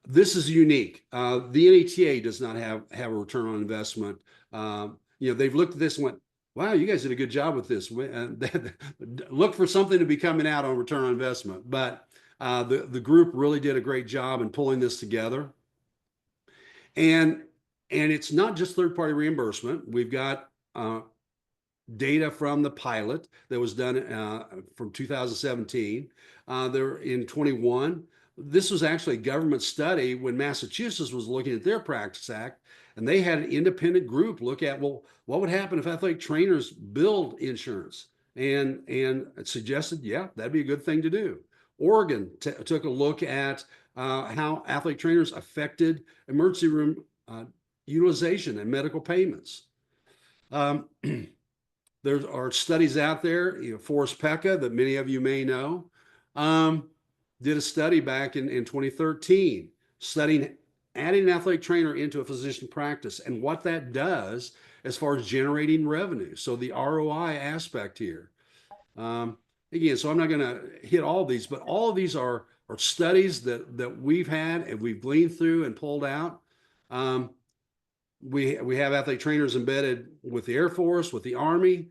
This is unique. The NATA does not have a return on investment. You know, they've looked at this and went, wow, you guys did a good job with this. Look for something to be coming out on return on investment. But the group really did a great job in pulling this together. And it's not just third-party reimbursement. We've got data from the pilot that was done from 2017. There in 21. This was actually a government study when Massachusetts was looking at their Practice Act, and they had an independent group look at, well, what would happen if athletic trainers billed insurance? And it suggested, yeah, that'd be a good thing to do. Oregon took a look at how athletic trainers affected emergency room utilization and medical payments. There are studies out there, Forrest Pekka, that many of you may know, did a study back in 2013, studying adding an athletic trainer into a physician practice and what that does as far as generating revenue. So the ROI aspect here. Again, so I'm not going to hit all of these, but all of these are studies that we've had and we've gleaned through and pulled out. We have athletic trainers embedded with the Air Force, with the Army,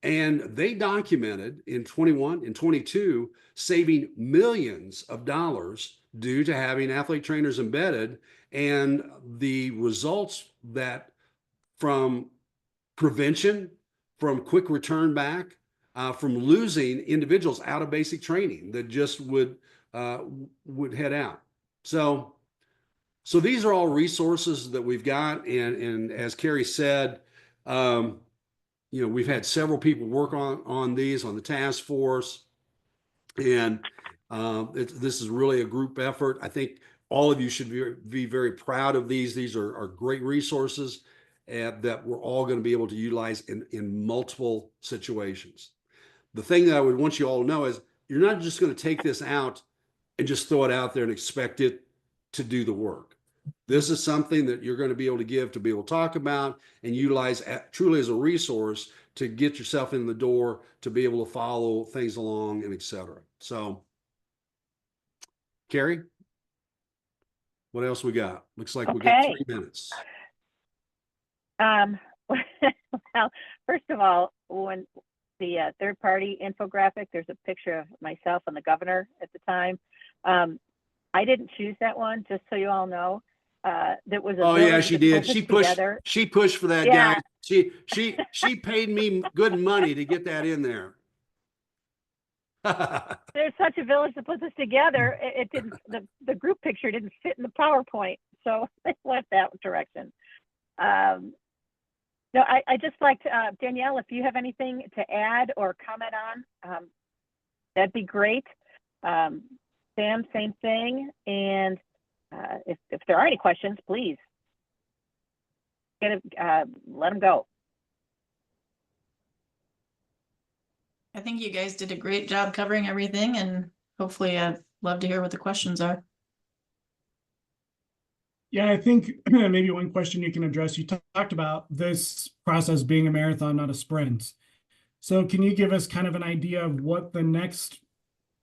and they documented in 21 and 22 saving millions of dollars due to having athletic trainers embedded, and the results that from prevention, from quick return back, from losing individuals out of basic training that just would head out. So these are all resources that we've got, and as Kerry said, we've had several people work on these on the task force, and this is really a group effort. I think all of you should be very proud of these. These are great resources that we're all going to be able to utilize in multiple situations. The thing that I would want you all to know is you're not just going to take this out and just throw it out there and expect it to do the work. This is something that you're going to be able to give, to be able to talk about and utilize truly as a resource to get yourself in the door, to be able to follow things along, and et cetera. So, Kerry, what else we got? Looks like we got 3 minutes. Well, first of all, when the third-party infographic, there's a picture of myself and the governor at the time. I didn't choose that one, just so you all know. That was oh yeah, she did. She pushed for that, yeah. guy. She paid me good money to get that in there. There's such a village to put this together. It didn't. The group picture didn't fit in the PowerPoint, so I went that direction. No, I just like to, Danielle, if you have anything to add or comment on, that'd be great. Sam, same thing. And if there are any questions, please let them go. I think you guys did a great job covering everything, and hopefully I'd love to hear what the questions are. Yeah, I think maybe one question you can address, you talked about this process being a marathon, not a sprint. So can you give us kind of an idea of what the next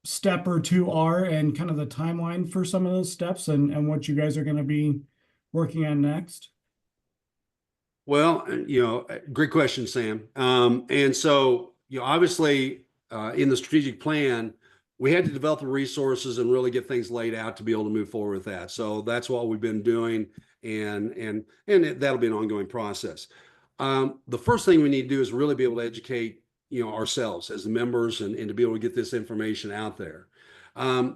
step or two are and kind of the timeline for some of those steps and what you guys are going to be working on next? Well, great question, Sam. And so, obviously in the strategic plan, we had to develop the resources and really get things laid out to be able to move forward with that. So that's what we've been doing, and that'll be an ongoing process. The first thing we need to do is really be able to educate, ourselves as the members and to be able to get this information out there.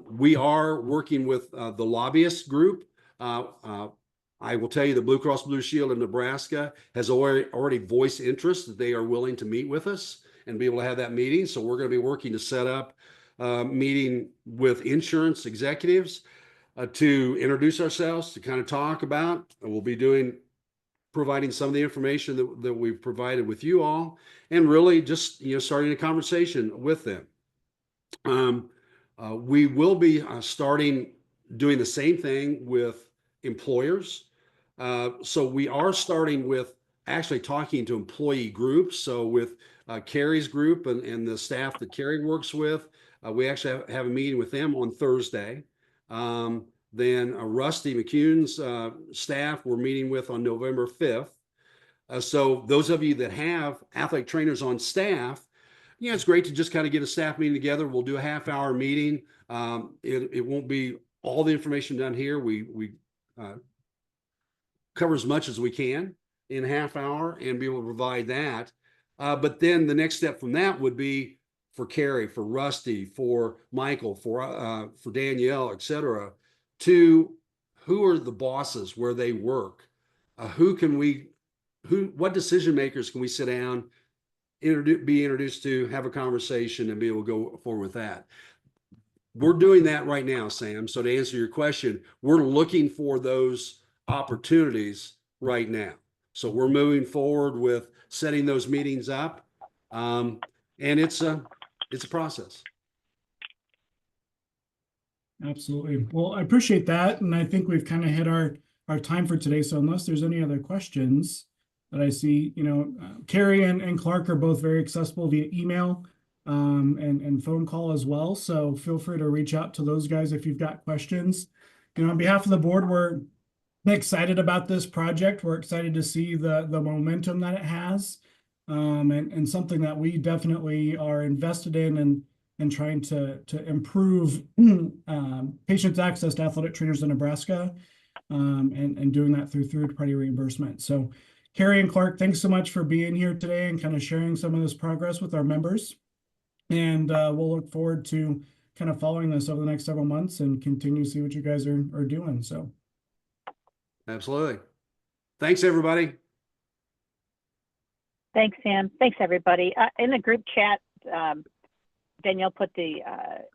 We are working with the lobbyist group. I will tell you the Blue Cross Blue Shield of Nebraska has already voiced interest that they are willing to meet with us and be able to have that meeting. So we're going to be working to set up meeting with insurance executives to introduce ourselves, to kind of talk about, and we'll be providing some of the information that we've provided with you all, and really just starting a conversation with them. We will be doing the same thing with employers. So we are starting with actually talking to employee groups. So with Kerry's group and the staff that Kerry works with, we actually have a meeting with them on Thursday. Then Rusty McCune's staff we're meeting with on November 5th. So those of you that have athletic trainers on staff, it's great to just kind of get a staff meeting together. We'll do a half-hour meeting. It won't be all the information done here. We cover as much as we can in a half hour and be able to provide that. But then the next step from that would be for Kerry, for Rusty, for Michael, for Danielle, et cetera, to who are the bosses where they work? What decision makers can we sit down, be introduced to, have a conversation, and be able to go forward with that? we're doing that right now, Sam. So to answer your question, we're looking for those opportunities right now. So we're moving forward with setting those meetings up. And it's a process. Absolutely. Well, I appreciate that. And I think we've kind of hit our time for today. So unless there's any other questions that I see, Kerry and Clark are both very accessible via email and phone call as well. So feel free to reach out to those guys if you've got questions. On behalf of the board, we're excited about this project. We're excited to see the momentum that it has, and something that we definitely are invested in and trying to improve patients' access to athletic trainers in Nebraska, and doing that through Party Reimbursement. So Kerry and Clark, thanks so much for being here today and kind of sharing some of this progress with our members. And we'll look forward to kind of following this over the next several months and continue to see what you guys are doing. So. Absolutely. Thanks, everybody. Thanks, Sam. Thanks, everybody. In the group chat, Danielle put the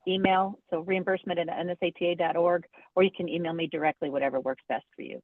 email, so reimbursement@nsata.org, or you can email me directly, whatever works best for you.